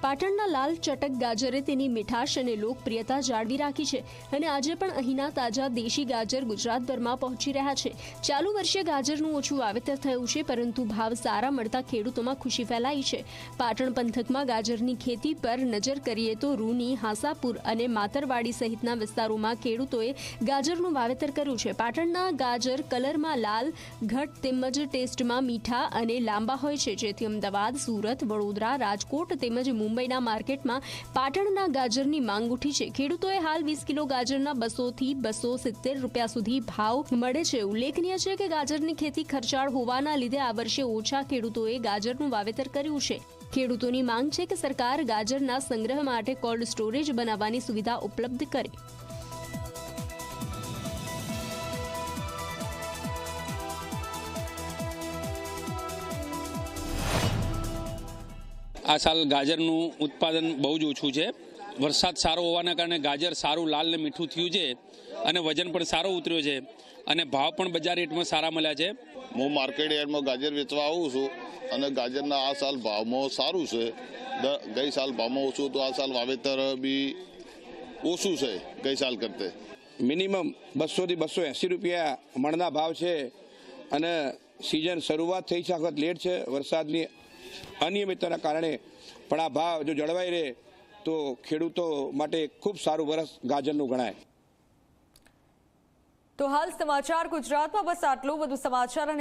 પાટણના લાલ ચટક ગાજરે તેની મીઠાશ અને લોકપ્રિયતા જાળવી રાખી છે અને આજે પણ અહીંના તાજા દેશી ગાજર ગુજરાતભરમાં પહોંચી રહ્યા છે। ચાલુ વર્ષે ગાજરનું ઓછું વાવેતર થયું છે, પરંતુ ભાવ સારા મળતા ખેડૂતોમાં ખુશી ફેલાઈ છે। પાટણ પંથકમાં ગાજરની ખેતી પર નજર કરીએ તો રૂની, હાંસાપુર અને માતરવાડી સહિતના વિસ્તારોમાં ખેડૂતોએ ગાજરનું વાવેતર કર્યું છે। પાટણના ગાજર કલરમાં લાલ, ઘટ તેમજ ટેસ્ટમાં મીઠા અને લાંબા હોય છે, જેથી અમદાવાદ, સુરત, વડોદરા, રાજકોટ તેમજ મુંબईના માર્કેટમાં પાટણના ગાજરની માંગ ઉઠી છે। ખેડૂતોએ હાલ 20 કિલો ગાજરના 200 થી 270 રૂપિયા સુધી ભાવ મળે છે। ઉલ્લેખનીય છે કે ગાજરની ખેતી ખર્ચાળ હોવાના લીધે આ વર્ષે ઓછા ખેડૂતોએ ગાજરનું વાવેતર કર્યું છે। ખેડૂતોની માંગ છે કે સરકાર ગાજરના સંગ્રહ માટે કોલ્ડ સ્ટોરેજ બનાવવાની સુવિધા ઉપલબ્ધ કરે। આ સાલ ગાજરનું ઉત્પાદન બહુ જ ઓછું છે। વરસાદ સારો હોવાના કારણે ગાજર સારું લાલ ને મીઠું થયું છે અને વજન પણ સારો ઉતર્યો છે અને ભાવ પણ બજાર રેટમાં સારા મળ્યા છે। હું માર્કેટ યાર્ડમાં ગાજર વેચવા આવું છું અને ગાજરના આ સાલ ભાવમાં સારું છે। ગઈ સાલ ભાવમાં ઓછું તો આ સાલ વાવેતર બી ઓછું છે ગઈ સાલ કરતે। મિનિમમ 200 થી 280 રૂપિયા મણના ભાવ છે અને સિઝન શરૂઆત થઈ છે, વખત લેટ છે વરસાદની અનિયમિતતાના કારણે, પણ આ ભાવ જો જળવાઈ રહે તો ખેડૂતો માટે ખૂબ સારું વર્ષ ગાજરનું ગણાય। તો હાલ સમાચાર ગુજરાતમાં બસ આટલું। વધુ સમાચાર અને